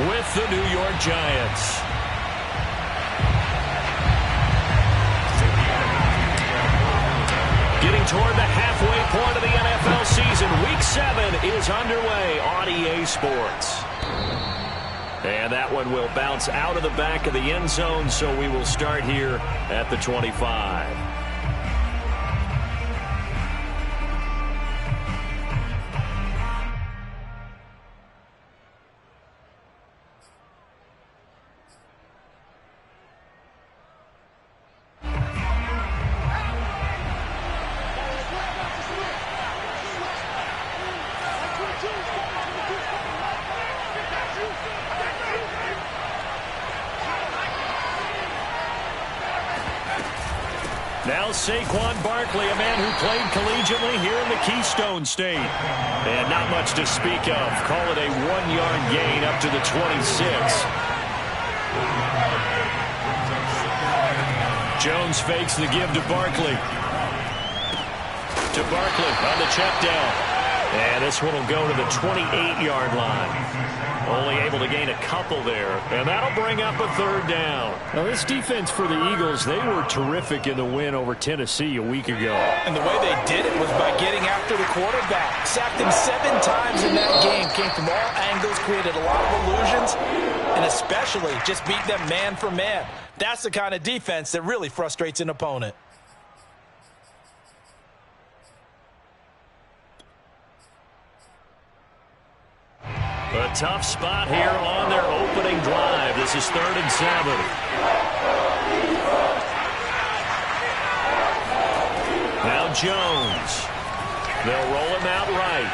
with the New York Giants. Getting toward the halfway point of the NFL season. Week 7 is underway on EA Sports. And that one will bounce out of the back of the end zone, so we will start here at the 25. Now Saquon Barkley, a man who played collegiately here in the Keystone State. And not much to speak of. Call it a 1-yard gain up to the 26. Jones fakes the give to Barkley. To Barkley on the check down. And this one will go to the 28-yard line. Only able to gain a couple there, and that'll bring up a third down. Now, this defense for the Eagles, they were terrific in the win over Tennessee a week ago. And the way they did it was by getting after the quarterback. Sacked him 7 times in that game. Came from all angles, created a lot of illusions, and especially just beat them man for man. That's the kind of defense that really frustrates an opponent. A tough spot here on their opening drive. This is 3rd and 7. Now Jones. They'll roll him out right.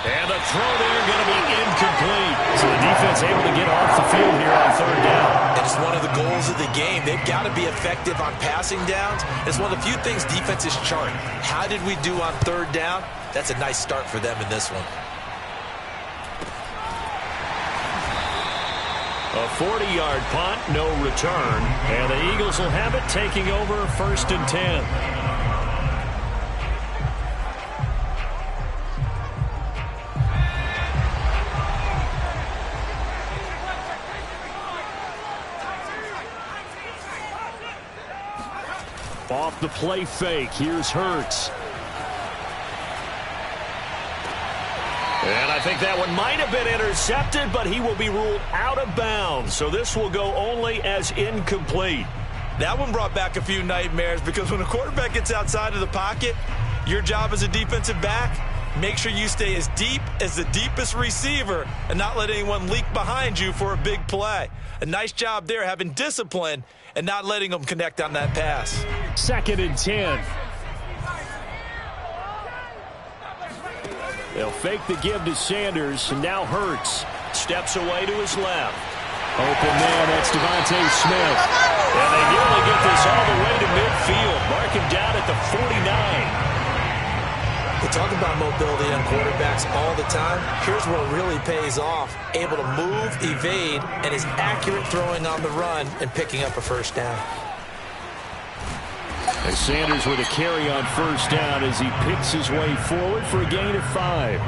And the throw there going to be incomplete. So the defense able to get off the field here on 3rd down. It's one of the goals of the game. They've got to be effective on passing downs. It's one of the few things defenses chart. How did we do on 3rd down? That's a nice start for them in this one. A 40-yard punt, no return, and the Eagles will have it taking over 1st and 10. Off the play fake, here's Hurts. And I think that one might have been intercepted, but he will be ruled out of bounds. So this will go only as incomplete. That one brought back a few nightmares because when a quarterback gets outside of the pocket, your job as a defensive back, make sure you stay as deep as the deepest receiver and not let anyone leak behind you for a big play. A nice job there having discipline and not letting them connect on that pass. 2nd and 10. They'll fake the give to Sanders, and now Hurts steps away to his left. Open man, that's Devontae Smith. And they nearly get this all the way to midfield. Mark him down at the 49. We talk about mobility on quarterbacks all the time. Here's where it really pays off. Able to move, evade, and is accurate throwing on the run and picking up a 1st down. And Sanders with a carry on 1st down as he picks his way forward for a gain of 5.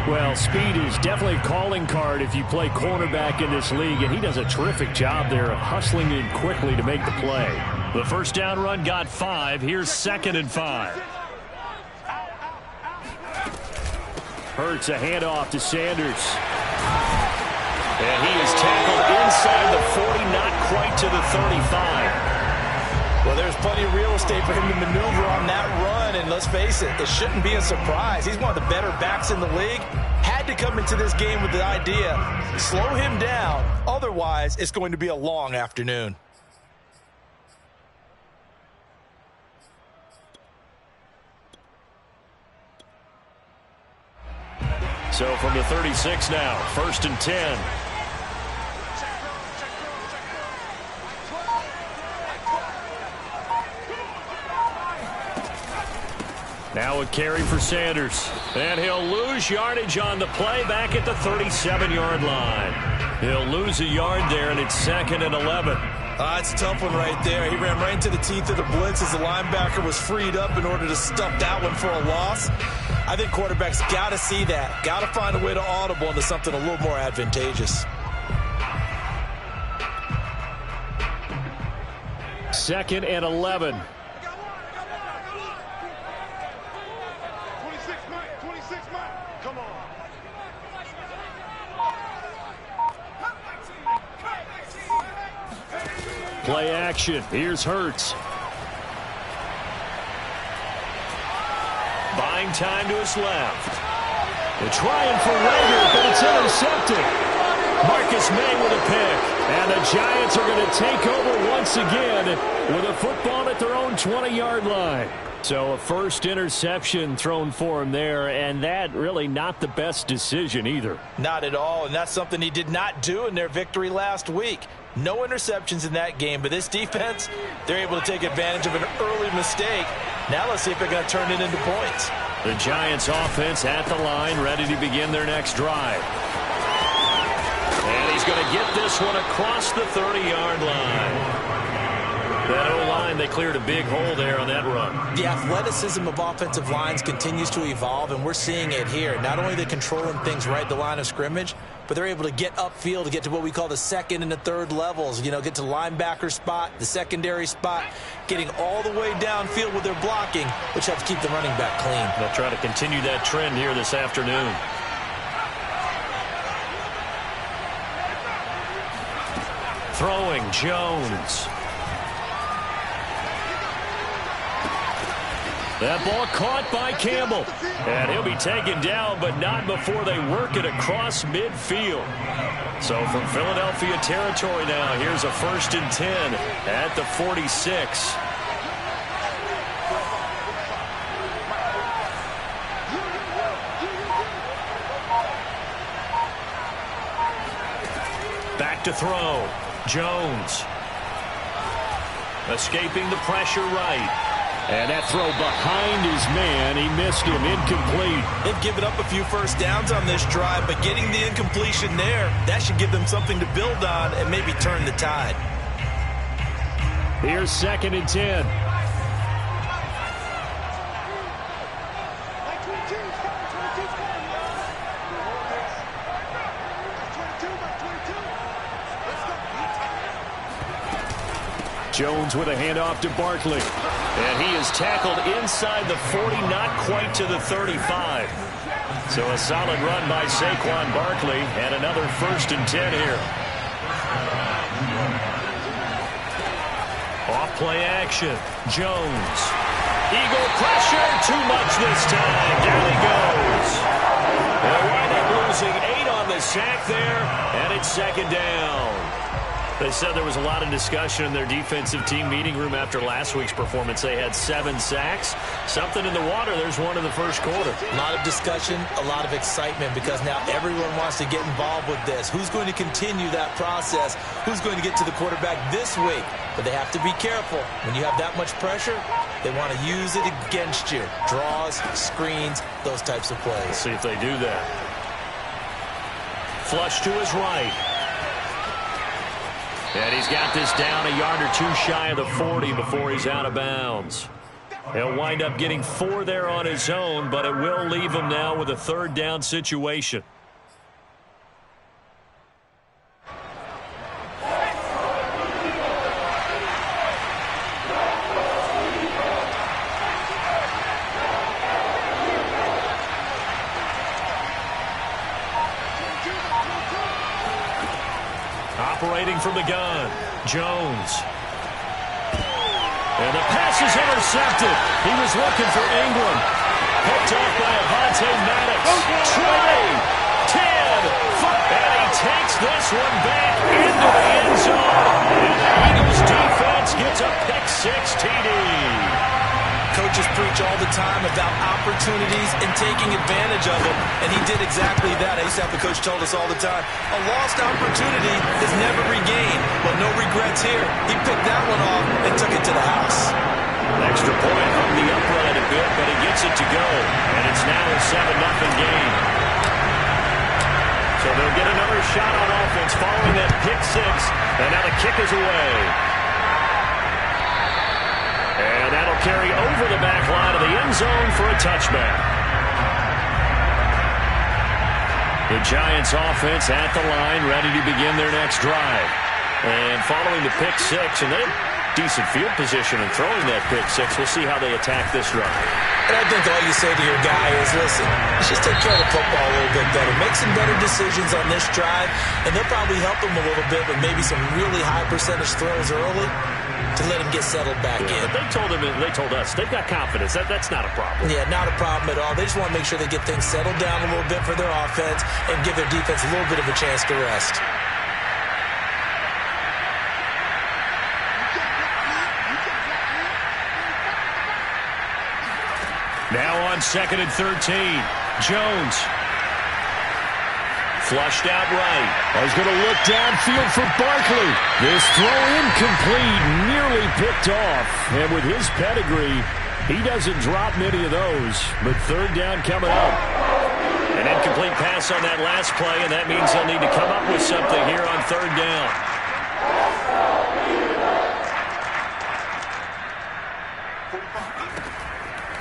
Well, speed is definitely a calling card if you play cornerback in this league, and he does a terrific job there of hustling in quickly to make the play. The 1st down run got 5. Here's 2nd and 5. Hurts a handoff to Sanders. And he is tackled inside the 40, not quite to the 35. Well, there's plenty of real estate for him to maneuver on that run, and let's face it, it shouldn't be a surprise. He's one of the better backs in the league. Had to come into this game with the idea, slow him down, otherwise it's going to be a long afternoon. So from the 36 now, 1st and 10. Now a carry for Sanders. And he'll lose yardage on the play back at the 37-yard line. He'll lose a yard there, and it's 2nd and 11. It's a tough one right there. He ran right into the teeth of the blitz as the linebacker was freed up in order to stuff that one for a loss. I think quarterbacks got to see that. Got to find a way to audible into something a little more advantageous. 2nd and 11. Play action. Here's Hurts. Buying time to his left. They're trying for Rager, but it's intercepted. Marcus May with a pick. And the Giants are going to take over once again with a football at their own 20-yard line. So a first interception thrown for him there, and that really not the best decision either. Not at all, and that's something he did not do in their victory last week. No interceptions in that game, but this defense, they're able to take advantage of an early mistake. Now let's see if they're going to turn it into points. The Giants offense at the line, ready to begin their next drive. And he's going to get this one across the 30-yard line. That O-line, they cleared a big hole there on that run. The athleticism of offensive lines continues to evolve, and we're seeing it here. Not only are they controlling things right at the line of scrimmage, but they're able to get upfield to get to what we call the second and the third levels. You know, get to the linebacker spot, the secondary spot, getting all the way downfield with their blocking, which helps keep the running back clean. They'll try to continue that trend here this afternoon. Throwing Jones. That ball caught by Campbell. And he'll be taken down, but not before they work it across midfield. So from Philadelphia territory now, here's a 1st and 10 at the 46. Back to throw. Jones. Escaping the pressure right. And that throw behind his man, he missed him, incomplete. They've given up a few first downs on this drive, but getting the incompletion there, that should give them something to build on and maybe turn the tide. Here's 2nd and 10. Jones with a handoff to Barkley. And he is tackled inside the 40, not quite to the 35. So a solid run by Saquon Barkley, and another 1st and 10 here. Off play action. Jones. Eagle pressure. Too much this time. Down he goes. They'll wind up losing 8 on the sack there, and it's 2nd down. They said there was a lot of discussion in their defensive team meeting room after last week's performance. They had 7 sacks. Something in the water. There's one in the first quarter. A lot of discussion, a lot of excitement, because now everyone wants to get involved with this. Who's going to continue that process? Who's going to get to the quarterback this week? But they have to be careful. When you have that much pressure, they want to use it against you. Draws, screens, those types of plays. Let's see if they do that. Flush to his right. And he's got this down a yard or 2 shy of the 40 before he's out of bounds. He'll wind up getting 4 there on his own, but it will leave him now with a 3rd down situation. Operating from the gun, Jones. And the pass is intercepted. He was looking for Ingram. Picked off by Avonte Maddox. Trey, 10, 5, and he takes this one back into the end zone. And the Eagles defense gets a pick-6 TD. Coaches preach all the time about opportunities and taking advantage of them, and he did exactly that. I used to have the coach told us all the time, a lost opportunity is never regained. Well, no regrets here. He picked that one off and took it to the house. Extra point hung the upright a bit, but he gets it to go, and it's now a 7-0 game. So they'll get another shot on offense following that pick-6, and now the kick is away. And that'll carry over the back line of the end zone for a touchback. The Giants offense at the line, ready to begin their next drive. And following the pick six, and they have decent field position in throwing that pick six. We'll see how they attack this drive. And I think all you say to your guy is, listen, let's just take care of the football a little bit better. Make some better decisions on this drive, and they'll probably help him a little bit with maybe some really high percentage throws early to let him get settled back in. But they told us they've got confidence. That's not a problem. Yeah, not a problem at all. They just want to make sure they get things settled down a little bit for their offense and give their defense a little bit of a chance to rest. Now on 2nd and 13. Jones. Flushed out right. He's going to look downfield for Barkley. This throw incomplete, nearly picked off. And with his pedigree, he doesn't drop many of those. But 3rd down coming up. An incomplete pass on that last play, and that means they'll need to come up with something here on 3rd down.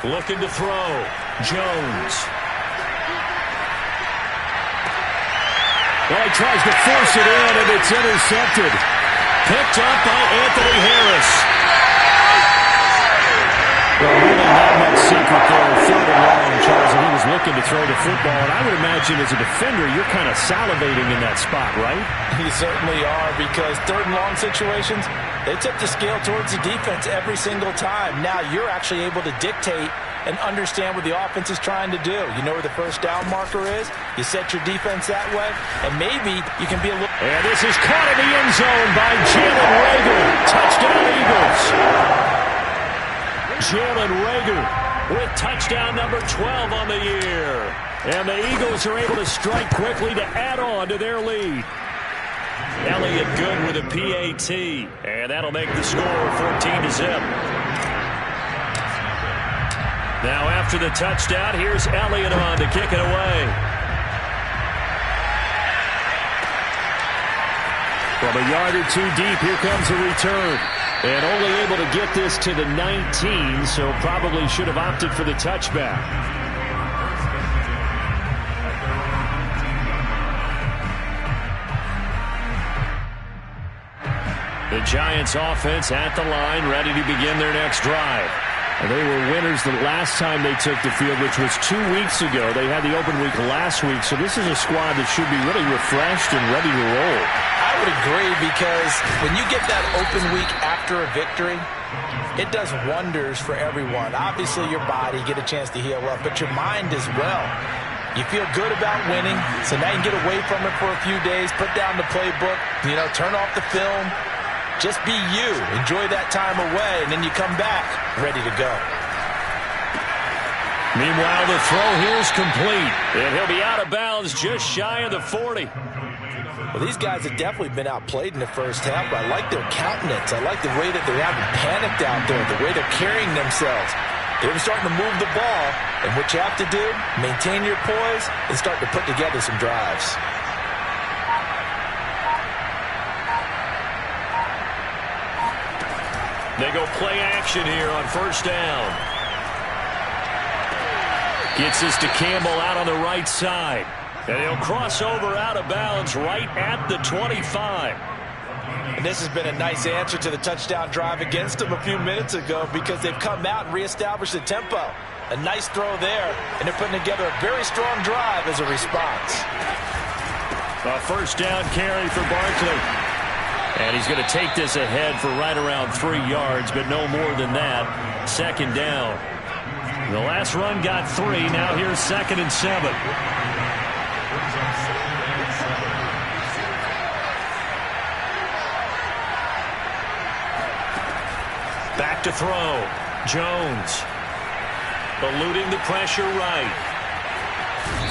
Looking to throw. Jones. Well, he tries to force it in, and it's intercepted. Picked up by Anthony Harris. Well, really not much secret there. 3rd and long, Charles, and he was looking to throw the football. And I would imagine as a defender, you're kind of salivating in that spot, right? You certainly are, because 3rd and long situations, they tip the scale towards the defense every single time. Now you're actually able to dictate and understand what the offense is trying to do. You know where the 1st down marker is. You set your defense that way, and maybe you can be a little... And this is caught in the end zone by Jalen Reagor. Touchdown, Eagles. Jalen Reagor with touchdown number 12 on the year. And the Eagles are able to strike quickly to add on to their lead. Elliott good with a PAT, and that'll make the score 14-0. Now after the touchdown, here's Elliott on to kick it away. From a yard or two deep, here comes the return. And only able to get this to the 19, so probably should have opted for the touchback. The Giants offense at the line, ready to begin their next drive. And they were winners the last time they took the field, which was 2 weeks ago. They had the open week last week, so this is a squad that should be really refreshed and ready to roll. I would agree, because when you get that open week after a victory, it does wonders for everyone. Obviously, your body, get a chance to heal up, but your mind as well. You feel good about winning, so now you can get away from it for a few days, put down the playbook, turn off the film. Just be you. Enjoy that time away, and then you come back ready to go. Meanwhile, the throw here is complete, and he'll be out of bounds just shy of the 40. Well, these guys have definitely been outplayed in the first half, but I like their countenance. I like the way that they haven't panicked out there, the way they're carrying themselves. They're starting to move the ball, and what you have to do, maintain your poise and start to put together some drives. They go play action here on 1st down. Gets this to Campbell out on the right side. And he'll cross over out of bounds right at the 25. And this has been a nice answer to the touchdown drive against them a few minutes ago, because they've come out and reestablished the tempo. A nice throw there, and they're putting together a very strong drive as a response. A 1st down carry for Barkley. And he's going to take this ahead for right around 3 yards, but no more than that. 2nd down. The last run got 3. Now here's 2nd and 7. Back to throw. Jones. Eluding the pressure right.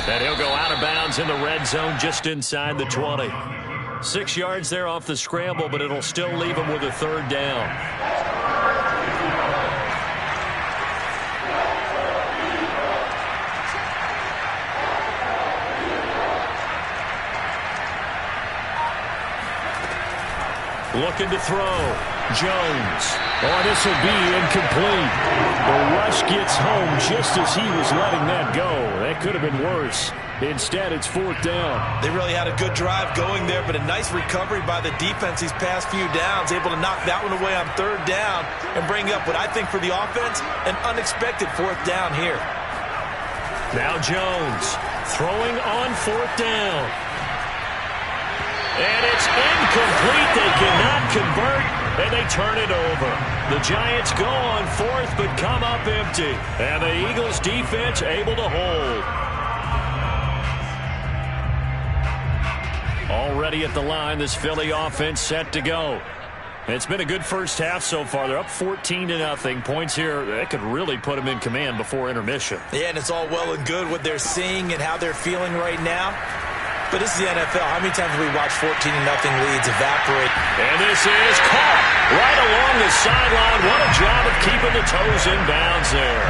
And he'll go out of bounds in the red zone just inside the 20. 6 yards there off the scramble, but it'll still leave him with a 3rd down. Looking to throw. Jones. Oh, this will be incomplete. The rush gets home just as he was letting that go. That could have been worse. Instead, it's 4th down. They really had a good drive going there, but a nice recovery by the defense these past few downs, able to knock that one away on 3rd down and bring up what I think for the offense, an unexpected 4th down here. Now Jones throwing on 4th down. And it's incomplete. They cannot convert, and they turn it over. The Giants go on 4th, but come up empty. And the Eagles defense able to hold. Already at the line, this Philly offense set to go. It's been a good first half so far. They're up 14-0. Points here, that could really put them in command before intermission. Yeah, and it's all well and good what they're seeing and how they're feeling right now. But this is the NFL. How many times have we watched 14-0 leads evaporate? And this is caught right along the sideline. What a job of keeping the toes in bounds there.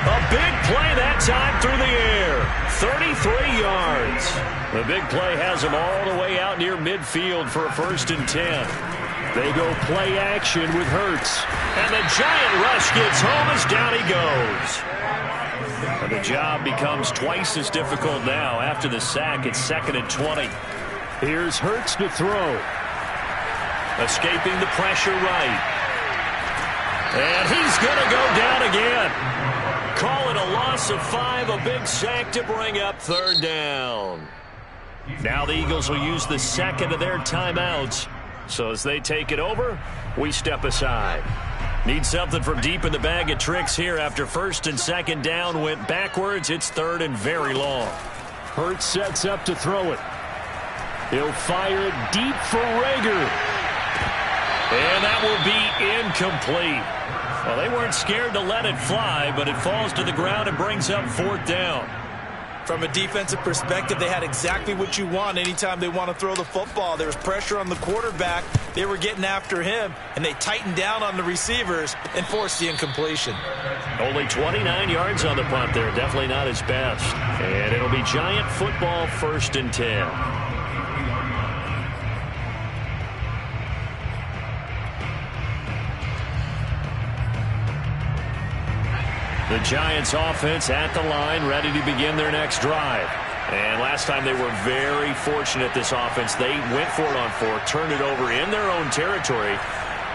A big play that time through the air. 33 yards. The big play has them all the way out near midfield for a 1st and 10. They go play action with Hurts. And the giant rush gets home as down he goes. And the job becomes twice as difficult now after the sack. It's 2nd and 20. Here's Hurts to throw. Escaping the pressure right. And he's going to go down again. Call it a loss of 5, a big sack to bring up 3rd down. Now the Eagles will use the 2nd of their timeouts. So as they take it over, we step aside. Need something from deep in the bag of tricks here after 1st and 2nd down went backwards. It's 3rd and very long. Hurts sets up to throw it. He'll fire it deep for Rager. And that will be incomplete. Well, they weren't scared to let it fly, but it falls to the ground and brings up 4th down. From a defensive perspective, they had exactly what you want anytime they want to throw the football. There was pressure on the quarterback. They were getting after him, and they tightened down on the receivers and forced the incompletion. Only 29 yards on the punt there. Definitely not his best. And it'll be Giant football 1st and 10. The Giants offense at the line, ready to begin their next drive. And last time they were very fortunate, this offense. They went for it on 4th, turned it over in their own territory,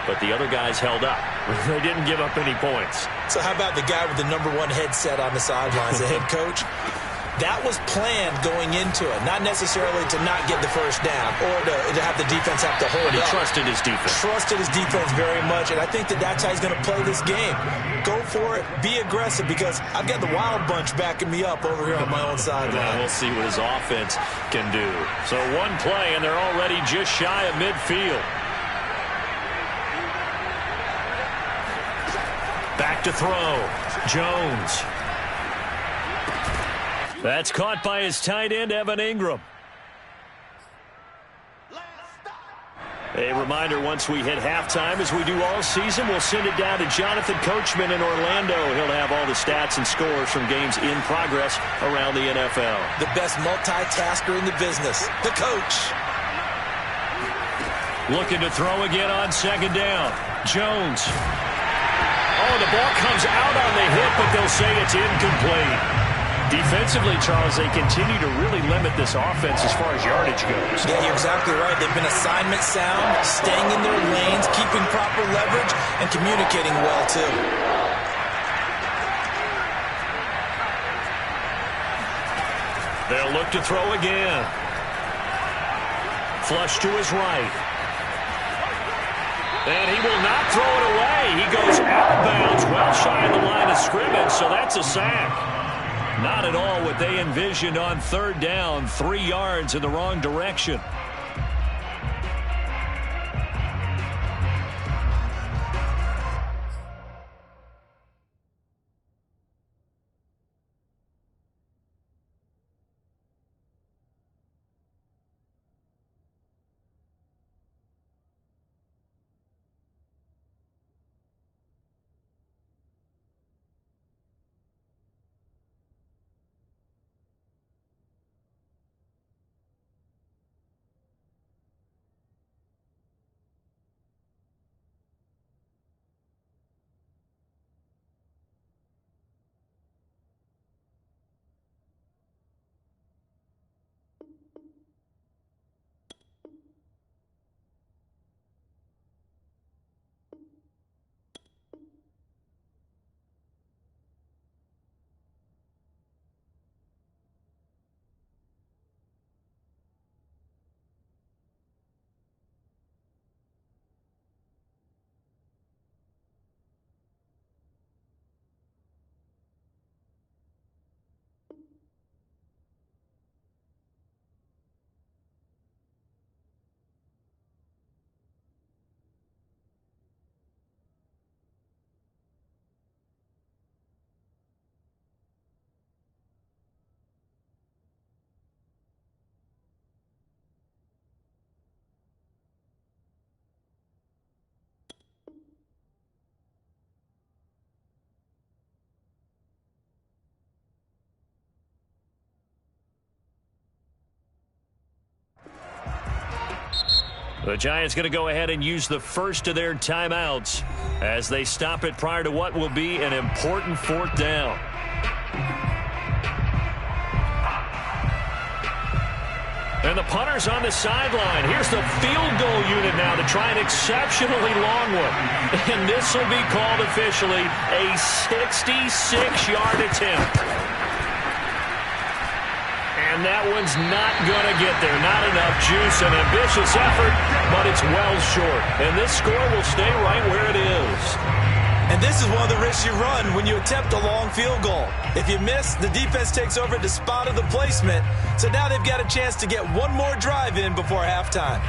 but the other guys held up. They didn't give up any points. So how about the guy with the #1 headset on the sidelines, the head coach? That was planned going into it, not necessarily to not get the 1st down or to have the defense have to hold up. He trusted his defense. Trusted his defense very much, and I think that's how he's going to play this game. Go for it, be aggressive, because I've got the wild bunch backing me up over here on my own sideline. We'll see what his offense can do. So one play, and they're already just shy of midfield. Back to throw. Jones. That's caught by his tight end, Evan Ingram. A reminder, once we hit halftime, as we do all season, we'll send it down to Jonathan Coachman in Orlando. He'll have all the stats and scores from games in progress around the NFL. The best multitasker in the business, the coach. Looking to throw again on 2nd down. Jones. Oh, the ball comes out on the hit, but they'll say it's incomplete. Defensively, Charles, they continue to really limit this offense as far as yardage goes. Yeah, you're exactly right. They've been assignment sound, staying in their lanes, keeping proper leverage, and communicating well, too. They'll look to throw again. Flush to his right. And he will not throw it away. He goes out of bounds, well shy of the line of scrimmage, so that's a sack. Not at all what they envisioned on 3rd down. 3 yards in the wrong direction. The Giants going to go ahead and use the first of their timeouts as they stop it prior to what will be an important fourth down. And the punter's on the sideline. Here's the field goal unit now to try an exceptionally long one. And this will be called officially a 66-yard attempt. And that one's not going to get there. Not enough juice. An ambitious effort, but it's well short. And this score will stay right where it is. And this is one of the risks you run when you attempt a long field goal. If you miss, the defense takes over at the spot of the placement. So now they've got a chance to get one more drive in before halftime.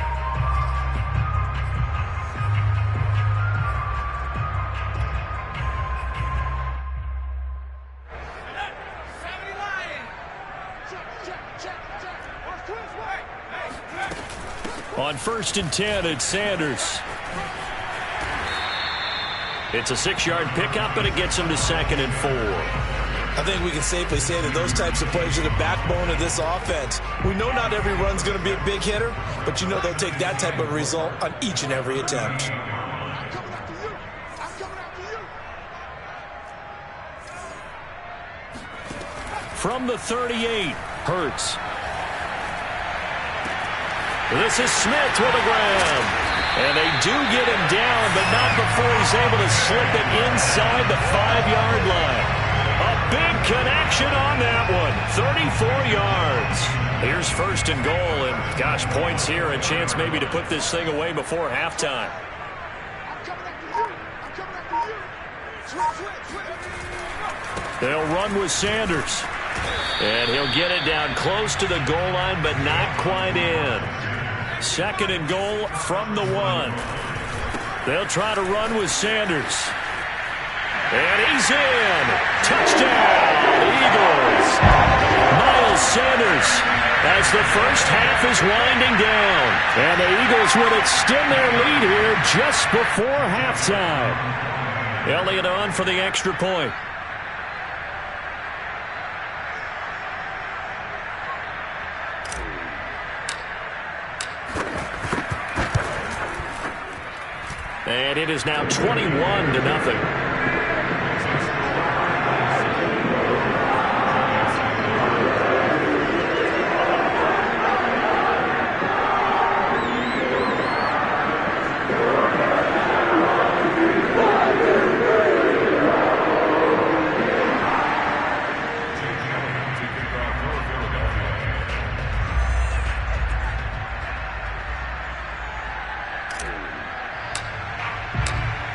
On 1st and 10, it's Sanders. It's a 6-yard pickup, and it gets him to 2nd and 4. I think we can safely say that those types of plays are the backbone of this offense. We know not every run's going to be a big hitter, but you know they'll take that type of result on each and every attempt. From the 38, Hurts. This is Smith with a grab. And they do get him down, but not before he's able to slip it inside the 5-yard line. A big connection on that one. 34 yards. Here's 1st and goal, and gosh, points here. A chance maybe to put this thing away before halftime. They'll run with Sanders. And he'll get it down close to the goal line, but not quite in. 2nd and goal from the 1. They'll try to run with Sanders. And he's in. Touchdown, Eagles. Miles Sanders as the first half is winding down. And the Eagles would extend their lead here just before halftime. Elliott on for the extra point. And it is now 21-0.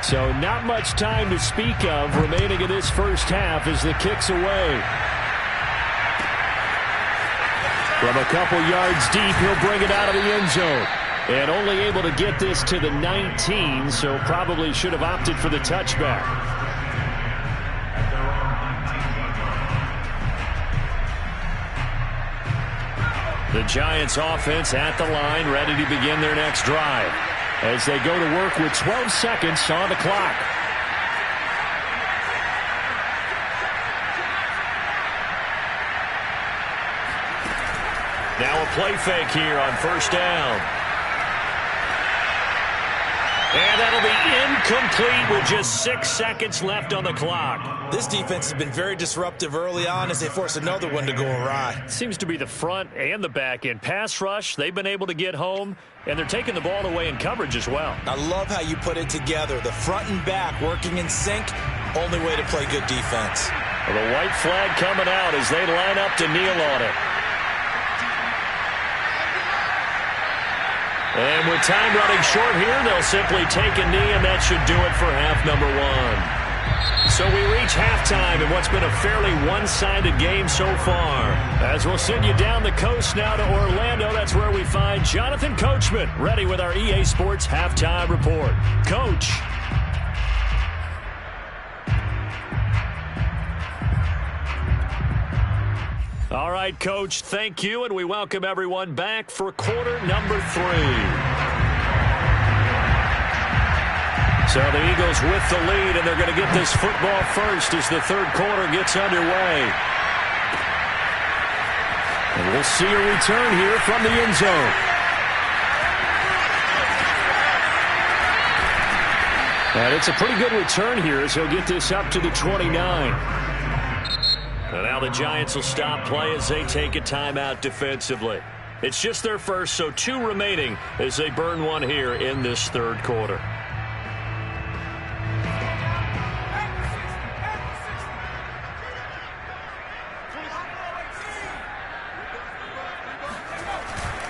So not much time to speak of remaining in this first half as the kick's away. From a couple yards deep, he'll bring it out of the end zone. And only able to get this to the 19, so probably should have opted for the touchback. The Giants offense at the line, ready to begin their next drive, as they go to work with 12 seconds on the clock. Now a play fake here on 1st down. And that'll be incomplete with just 6 seconds left on the clock. This defense has been very disruptive early on as they force another one to go awry. Seems to be the front and the back end. Pass rush, they've been able to get home, and they're taking the ball away in coverage as well. I love how you put it together. The front and back working in sync, only way to play good defense. Well, the white flag coming out as they line up to kneel on it. And with time running short here, they'll simply take a knee, and that should do it for half number 1. So we reach halftime in what's been a fairly one-sided game so far. As we'll send you down the coast now to Orlando, that's where we find Jonathan Coachman, ready with our EA Sports Halftime Report. Coach. All right, Coach, thank you, and we welcome everyone back for quarter number 3. So the Eagles with the lead, and they're going to get this football first as the third quarter gets underway. And we'll see a return here from the end zone. And it's a pretty good return here as he'll get this up to the 29. And now the Giants will stop play as they take a timeout defensively. It's just their first, so 2 remaining as they burn one here in this third quarter.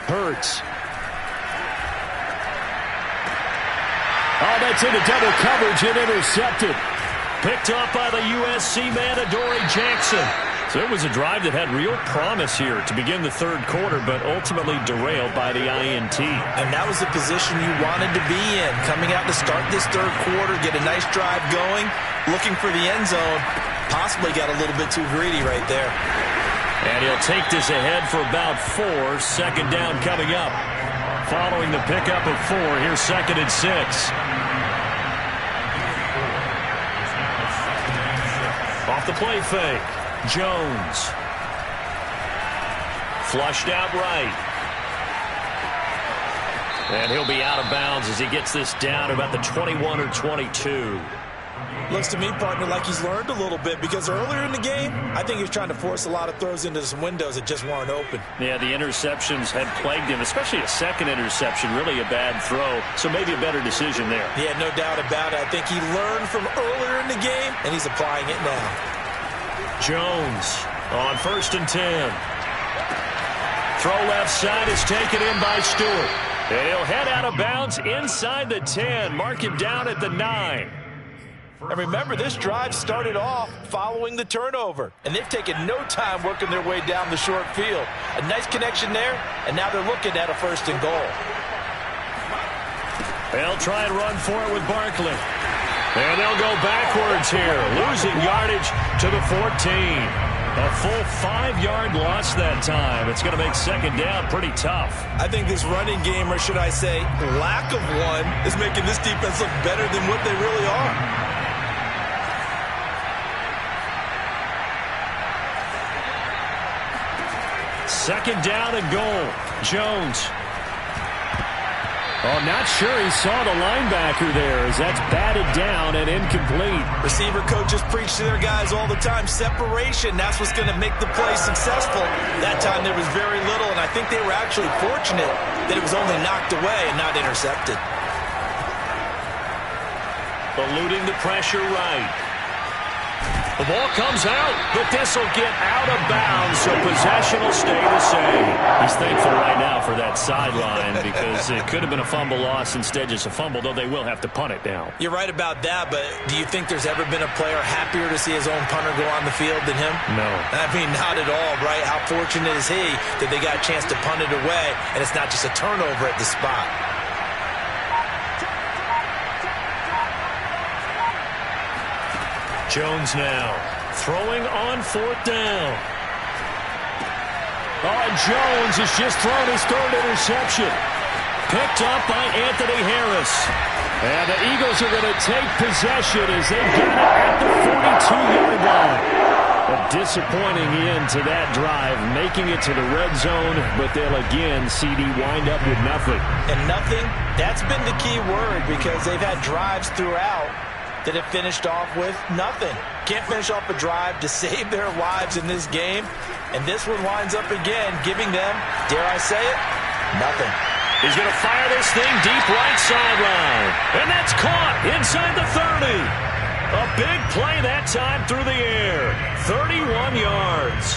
Hurts. Oh, that's into double coverage and intercepted. Picked up by the USC man, Adoree Jackson. So it was a drive that had real promise here to begin the third quarter, but ultimately derailed by the INT. And that was the position you wanted to be in. Coming out to start this third quarter, get a nice drive going, looking for the end zone. Possibly got a little bit too greedy right there. And he'll take this ahead for about 4. Second down coming up. Following the pickup of 4, here's 2nd and 6. Off the play fake. Jones. Flushed out right. And he'll be out of bounds as he gets this down about the 21 or 22. Looks to me, partner, like he's learned a little bit because earlier in the game, I think he was trying to force a lot of throws into some windows that just weren't open. Yeah, the interceptions had plagued him, especially a second interception, really a bad throw, so maybe a better decision there. Yeah, no doubt about it. I think he learned from earlier in the game, and he's applying it now. Jones on 1st and 10. Throw left side is taken in by Stewart. And he'll head out of bounds inside the 10. Mark him down at the 9. And remember, this drive started off following the turnover. And they've taken no time working their way down the short field. A nice connection there, and now they're looking at a 1st and goal. They'll try and run for it with Barkley. And they'll go backwards here, losing yardage to the 14. A full 5-yard loss that time. It's going to make second down pretty tough. I think this running game, or should I say lack of one, is making this defense look better than what they really are. Second down and goal. Jones. Oh, not sure he saw the linebacker there as that's batted down and incomplete. Receiver coaches preach to their guys all the time. Separation, that's what's going to make the play successful. That time there was very little, and I think they were actually fortunate that it was only knocked away and not intercepted. Eluding the pressure right. The ball comes out, but this will get out of bounds, so possession will stay the same. He's thankful right now for that sideline because it could have been a fumble loss, instead just a fumble, though they will have to punt it now. You're right about that, but do you think there's ever been a player happier to see his own punter go on the field than him? No. I mean, not at all, right? How fortunate is he that they got a chance to punt it away, and it's not just a turnover at the spot. Jones now throwing on 4th down. Oh, and Jones has just thrown his 3rd interception. Picked up by Anthony Harris. And the Eagles are going to take possession as they get it at the 42-yard line. A disappointing end to that drive, making it to the red zone, but they'll again, CD, wind up with nothing. And nothing, that's been the key word because they've had drives throughout that have finished off with nothing. Can't finish off a drive to save their lives in this game. And this one winds up again, giving them, dare I say it, nothing. He's going to fire this thing deep right sideline. And that's caught inside the 30. A big play that time through the air. 31 yards.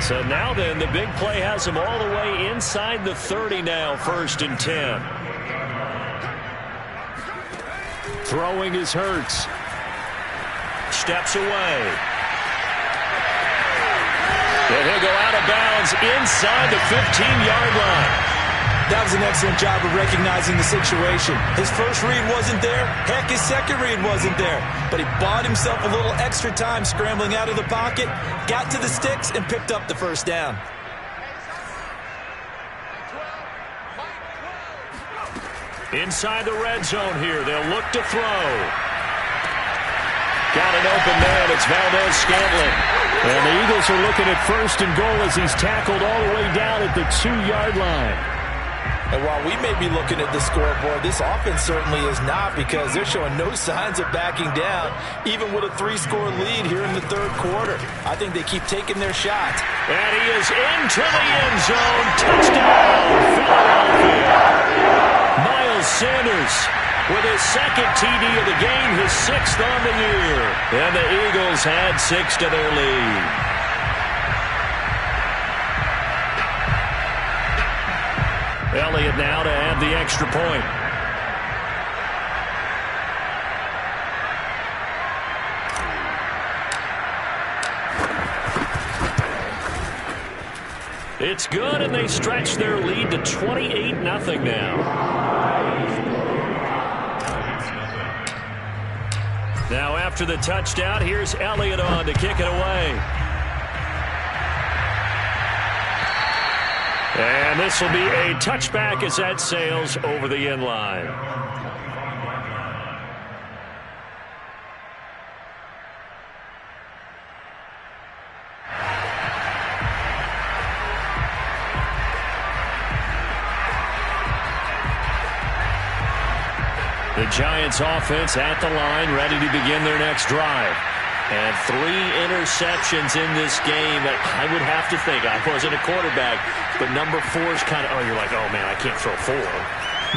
So now then, the big play has him all the way inside the 30 now, 1st and 10. Throwing is Hurts. Steps away. And he'll go out of bounds inside the 15-yard line. That was an excellent job of recognizing the situation. His first read wasn't there. Heck, his second read wasn't there. But he bought himself a little extra time scrambling out of the pocket, got to the sticks, and picked up the 1st down. Inside the red zone here. They'll look to throw. Got an open man. It's Valdez-Scantling. And the Eagles are looking at 1st and goal as he's tackled all the way down at the 2-yard line. And while we may be looking at the scoreboard, this offense certainly is not, because they're showing no signs of backing down, even with a 3-score lead here in the third quarter. I think they keep taking their shots. And he is into the end zone. Touchdown, Philadelphia. Miles Sanders with his second TD of the game, his 6th on the year. And the Eagles add 6 to their lead. Elliott now to add the extra point. It's good, and they stretch their lead to 28-0 now. Now after the touchdown, here's Elliott on to kick it away. And this will be a touchback as that sails over the end line. The Giants offense at the line, ready to begin their next drive. And 3 interceptions in this game. I would have to think, I wasn't a quarterback, but number 4 is kind of, you're like, oh man, I can't throw 4.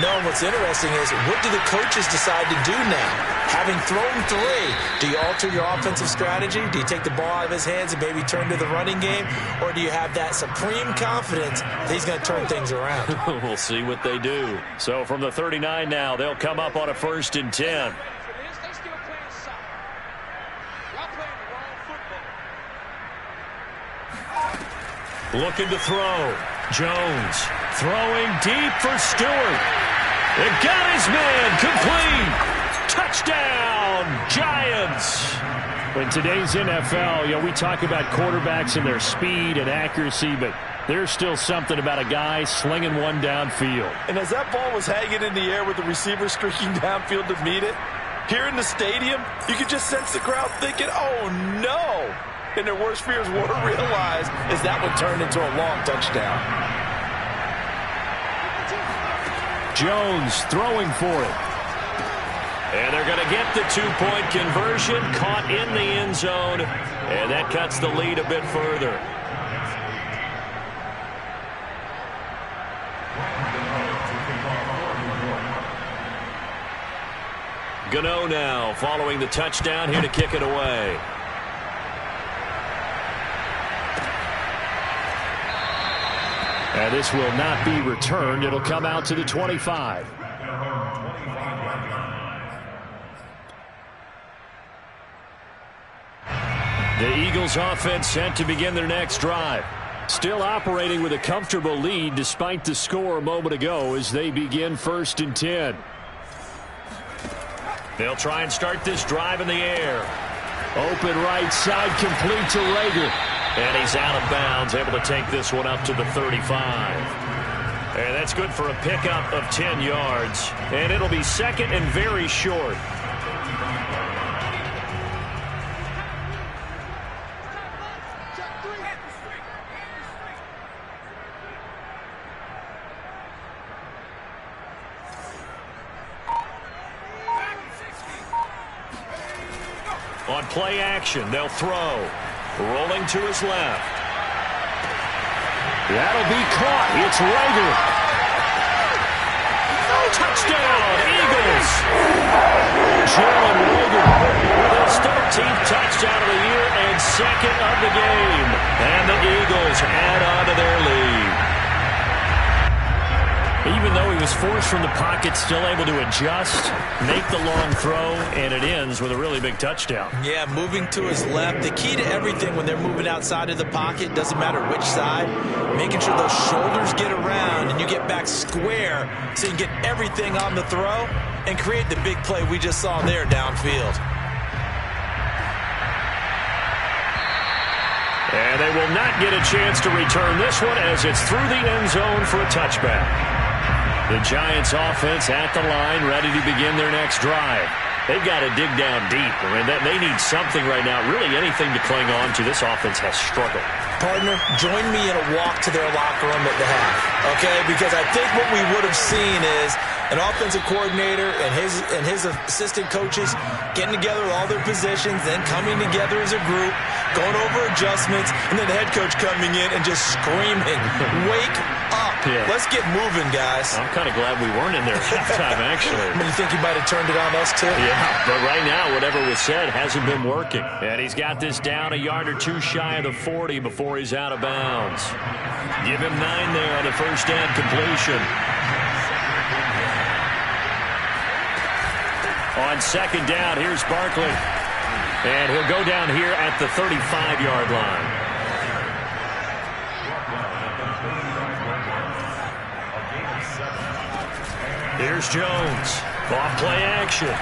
No, what's interesting is, what do the coaches decide to do now? Having thrown 3, do you alter your offensive strategy? Do you take the ball out of his hands and maybe turn to the running game? Or do you have that supreme confidence that he's going to turn things around? We'll see what they do. So from the 39 now, they'll come up on a 1st and 10. Looking to throw. Jones throwing deep for Stewart. It got his man. Complete. Touchdown, Giants. In today's NFL, we talk about quarterbacks and their speed and accuracy, but there's still something about a guy slinging one downfield. And as that ball was hanging in the air with the receiver streaking downfield to meet it, here in the stadium, you could just sense the crowd thinking, oh no. And their worst fears were realized as that one turned into a long touchdown. Jones throwing for it. And they're going to get the 2-point conversion, caught in the end zone, and that cuts the lead a bit further. Gano now following the touchdown, here to kick it away. And this will not be returned. It'll come out to the 25. The Eagles offense set to begin their next drive. Still operating with a comfortable lead despite the score a moment ago as they begin 1st and 10. They'll try and start this drive in the air. Open right side, complete to Rager. And he's out of bounds, able to take this one up to the 35. And that's good for a pickup of 10 yards. And it'll be 2nd and very short. On play action, they'll throw. Rolling to his left. That'll be caught. It's Rager. Touchdown, Eagles. Jalen Rager with his 13th touchdown of the year and 2nd of the game. And the Eagles add on to their lead. Even though he was forced from the pocket, still able to adjust, make the long throw, and it ends with a really big touchdown. Yeah, moving to his left. The key to everything when they're moving outside of the pocket, doesn't matter which side, making sure those shoulders get around and you get back square so you can get everything on the throw and create the big play we just saw there downfield. And they will not get a chance to return this one as it's through the end zone for a touchback. The Giants offense at the line, ready to begin their next drive. They've got to dig down deep. I mean, they need something right now, really anything to cling on to. This offense has struggled. partner, join me in a walk to their locker room at the half, okay? Because I think what we would have seen is an offensive coordinator and his assistant coaches getting together with all their positions, then coming together as a group, going over adjustments, and then the head coach coming in and just screaming, "Wake up. Yeah. Let's get moving, guys." I'm kind of glad we weren't in there at halftime, actually. I mean, you think he might have turned it on us, too? Yeah, but right now, whatever was said hasn't been working. And he's got this down a yard or two shy of the 40 before he's out of bounds. Give him 9 there on the first down completion. On second down, here's Barkley. And he'll go down here at the 35-yard line. Here's Jones. Off play action.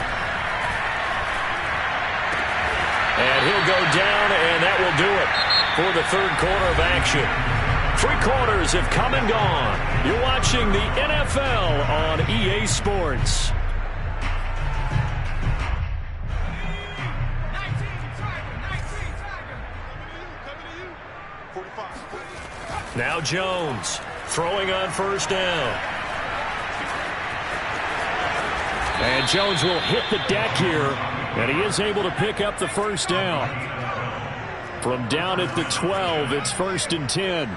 And he'll go down, and that will do it for the third quarter of action. 3 quarters have come and gone. You're watching the NFL on EA Sports. Now Jones throwing on first down. And Jones will hit the deck here, and he is able to pick up the first down. From down at the 12, it's 1st and 10.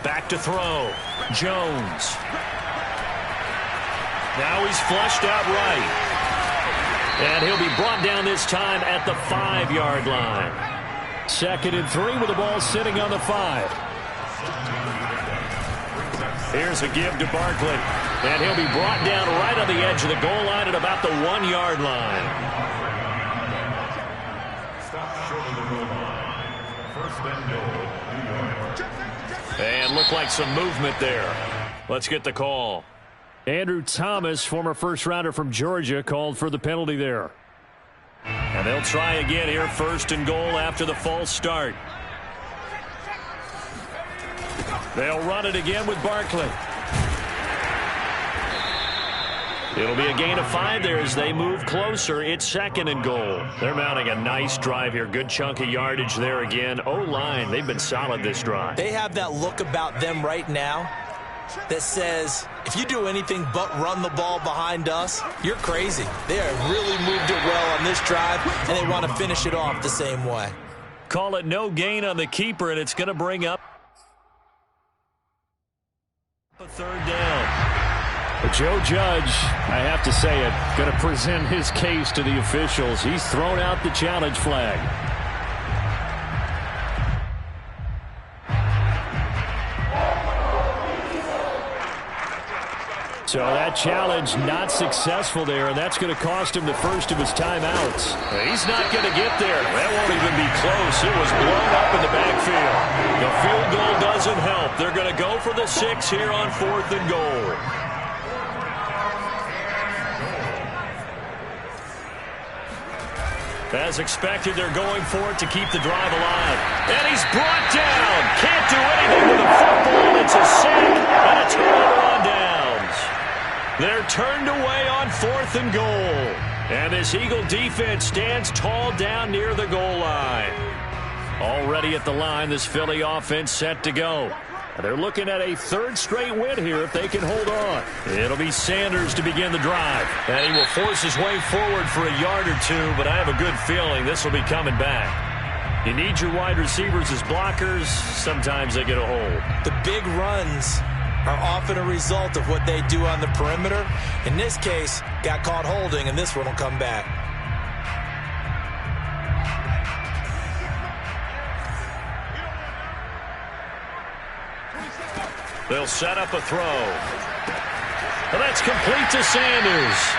Back to throw. Jones. Now he's flushed out right. And he'll be brought down this time at the 5-yard line. 2nd and 3 with the ball sitting on the 5. Here's a give to Barkley. And he'll be brought down right on the edge of the goal line at about the 1-yard line. And looked like some movement there. Let's get the call. Andrew Thomas, former first-rounder from Georgia, called for the penalty there. And they'll try again here, 1st and goal after the false start. They'll run it again with Barkley. It'll be a gain of 5 there as they move closer. It's 2nd and goal. They're mounting a nice drive here. Good chunk of yardage there again. O-line, they've been solid this drive. They have that look about them right now that says, if you do anything but run the ball behind us, you're crazy. They have really moved it well on this drive, and they want to finish it off the same way. Call it no gain on the keeper, and it's going to bring up a 3rd down. But Joe Judge, I have to say it, going to present his case to the officials. He's thrown out the challenge flag. So that challenge not successful there, and that's going to cost him the first of his timeouts. He's not going to get there. That won't even be close. It was blown up in the backfield. The field goal doesn't help. They're going to go for the 6 here on 4th and goal. As expected, they're going for it to keep the drive alive. And he's brought down. Can't do anything with the football. It's a sack and a turnover on downs. They're turned away on 4th and goal. And this Eagle defense stands tall down near the goal line. Already at the line, this Philly offense set to go. They're looking at a 3rd straight win here if they can hold on. It'll be Sanders to begin the drive. And he will force his way forward for a yard or 2, but I have a good feeling this will be coming back. You need your wide receivers as blockers. Sometimes they get a hold. The big runs are often a result of what they do on the perimeter. In this case, got caught holding, and this one will come back. They'll set up a throw. And that's complete to Sanders.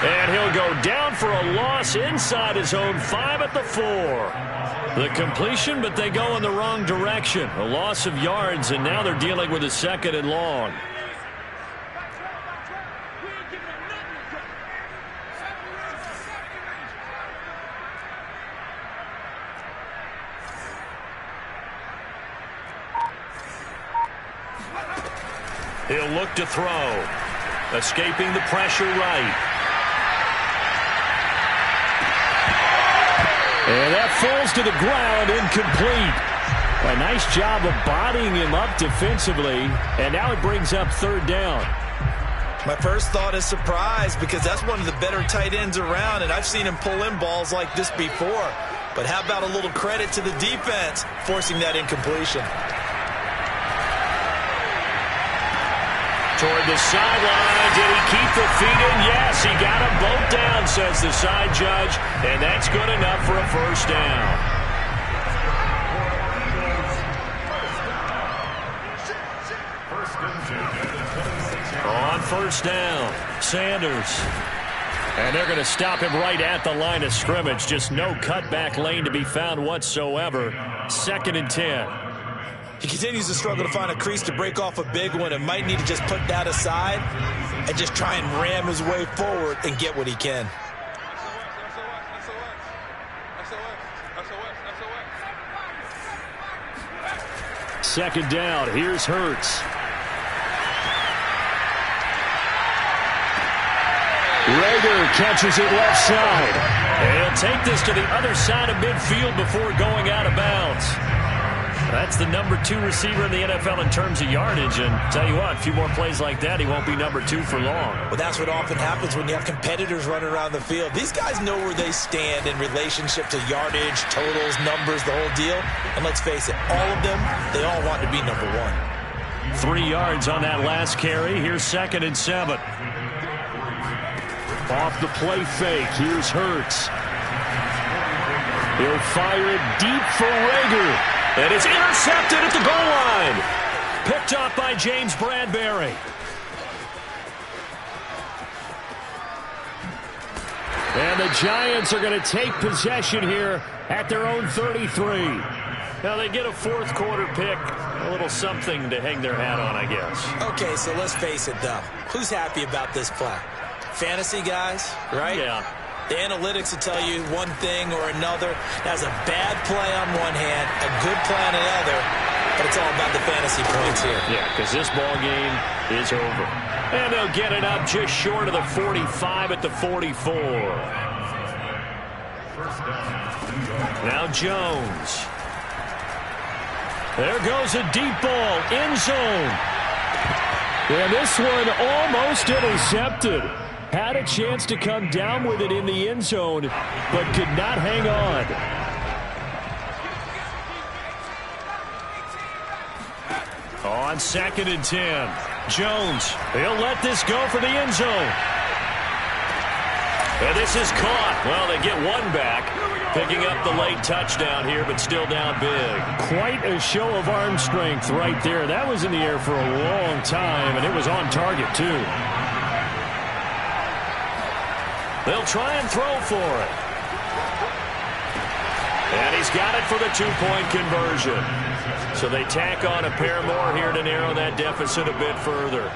And he'll go down for a loss inside his own 5 at the 4. The completion, but they go in the wrong direction. A loss of yards, and now they're dealing with a 2nd and long. He'll look to throw. Escaping the pressure right. And that falls to the ground, incomplete. A nice job of bodying him up defensively, and now it brings up third down. My first thought is surprise, because that's one of the better tight ends around, and I've seen him pull in balls like this before. But how about a little credit to the defense forcing that incompletion? Toward the sideline, did he keep the feet in? Yes, he got them both down, says the side judge, and that's good enough for a first down. On first down, Sanders. And they're going to stop him right at the line of scrimmage. Just no cutback lane to be found whatsoever. 2nd and 10. He continues to struggle to find a crease to break off a big one and might need to just put that aside and just try and ram his way forward and get what he can. Second down, here's Hurts. Rager catches it left side. He'll take this to the other side of midfield before going out of bounds. That's the number 2 receiver in the NFL in terms of yardage. And tell you what, a few more plays like that, he won't be number 2 for long. Well, that's what often happens when you have competitors running around the field. These guys know where they stand in relationship to yardage, totals, numbers, the whole deal. And let's face it, all of them, they all want to be number 1. 3 yards on that last carry. Here's 2nd and 7. Off the play fake, here's Hurts. He'll fire it deep for Rager. And it's intercepted at the goal line. Picked off by James Bradbury. And the Giants are going to take possession here at their own 33. Now they get a 4th quarter pick. A little something to hang their hat on, I guess. Okay, so let's face it, though. Who's happy about this play? Fantasy guys, right? Yeah. The analytics will tell you one thing or another. That's a bad play on one hand, a good play on another, but it's all about the fantasy points here. Yeah, because this ball game is over. And they'll get it up just short of the 45 at the 44. Now Jones. There goes a deep ball, end zone. And this one almost intercepted. Had a chance to come down with it in the end zone, but could not hang on. On 2nd and 10, Jones, he'll let this go for the end zone. And this is caught. Well, they get one back, picking up the late touchdown here, but still down big. Quite a show of arm strength right there. That was in the air for a long time, and it was on target, too. They'll try and throw for it. And he's got it for the 2-point conversion. So they tack on a pair more here to narrow that deficit a bit further.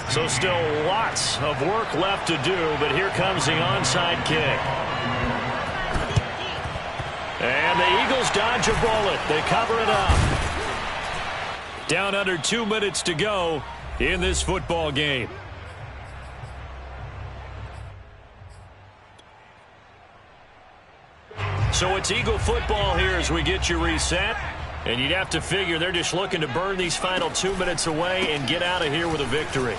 So still lots of work left to do, but here comes the onside kick. And the Eagles dodge a bullet. They cover it up. Down under 2 minutes to go in this football game. So it's Eagle football here as we get you reset. And you'd have to figure they're just looking to burn these final 2 minutes away and get out of here with a victory.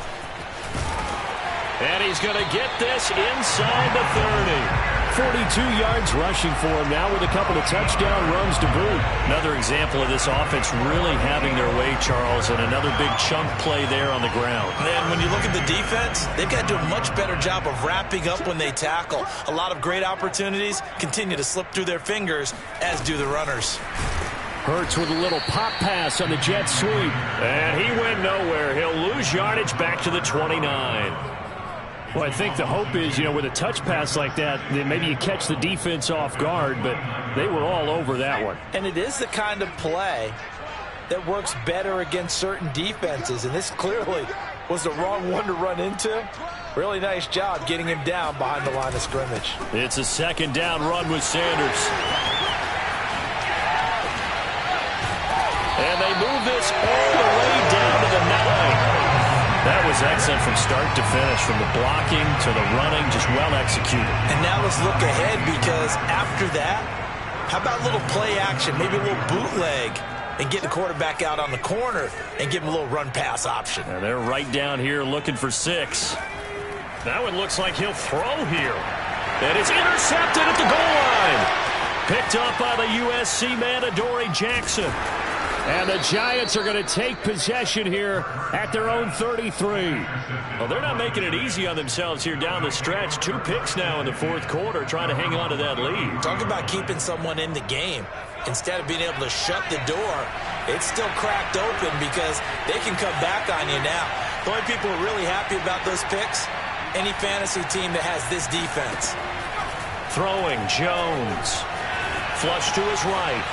And he's going to get this inside the 30. 42 yards rushing for him now with a couple of touchdown runs to boot. Another example of this offense really having their way, Charles, and another big chunk play there on the ground. And when you look at the defense, they've got to do a much better job of wrapping up when they tackle. A lot of great opportunities continue to slip through their fingers, as do the runners. Hurts with a little pop pass on the jet sweep. And he went nowhere. He'll lose yardage back to the 29. Well, I think the hope is, with a touch pass like that, then maybe you catch the defense off guard, but they were all over that one. And it is the kind of play that works better against certain defenses, and this clearly was the wrong one to run into. Really nice job getting him down behind the line of scrimmage. It's a second down run with Sanders. And they move this all the way down to the 9. That was was excellent from start to finish, from the blocking to the running, just well executed. And now let's look ahead, because after that, how about a little play action, maybe a little bootleg, and get the quarterback out on the corner and give him a little run-pass option. Now they're right down here looking for 6. Now it looks like he'll throw here. And it's intercepted at the goal line. Picked up by the USC man, Adoree Jackson. And the Giants are going to take possession here at their own 33. Well, they're not making it easy on themselves here down the stretch. 2 picks now in the fourth quarter, trying to hang on to that lead. Talk about keeping someone in the game. Instead of being able to shut the door, it's still cracked open because they can come back on you now. The only people who are really happy about those picks, any fantasy team that has this defense. Throwing, Jones. Flush to his right.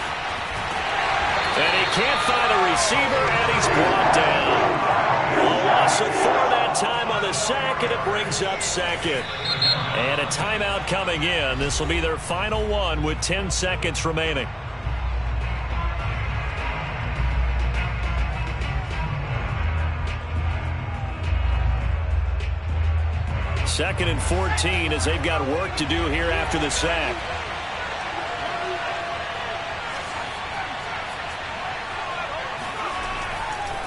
And he can't find a receiver, and he's brought down. A loss of 4 that time on the sack, and it brings up second. And a timeout coming in. This will be their final one with 10 seconds remaining. Second and 14 as they've got work to do here after the sack.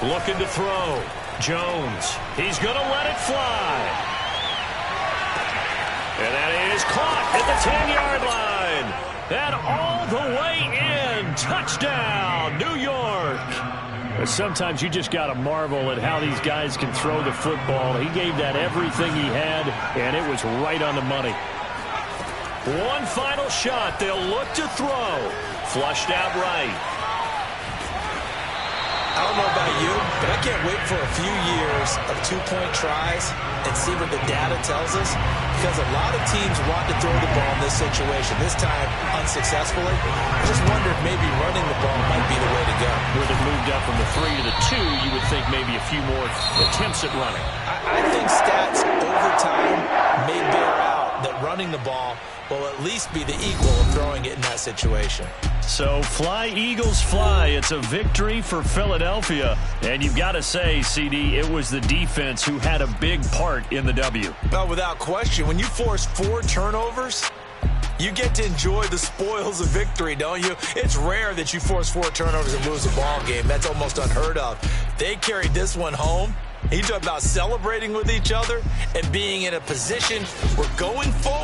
Looking to throw. Jones. He's going to let it fly. And that is caught at the 10-yard line. And all the way in. Touchdown, New York. But sometimes you just got to marvel at how these guys can throw the football. He gave that everything he had, and it was right on the money. One final shot. They'll look to throw. Flushed out right. I don't know about you, but I can't wait for a few years of 2-point tries and see what the data tells us, because a lot of teams want to throw the ball in this situation, this time unsuccessfully. I just wonder if maybe running the ball might be the way to go. Where they've moved up from the 3 to the 2, you would think maybe a few more attempts at running. I think stats over time may bear out that running the ball will at least be the equal of throwing it in that situation. So fly, Eagles, fly. It's a victory for Philadelphia. And you've got to say, CD, it was the defense who had a big part in the W. Well, without question, when you force 4 turnovers, you get to enjoy the spoils of victory, don't you? It's rare that you force 4 turnovers and lose a ball game. That's almost unheard of. They carried this one home. You talk about celebrating with each other and being in a position where going forward,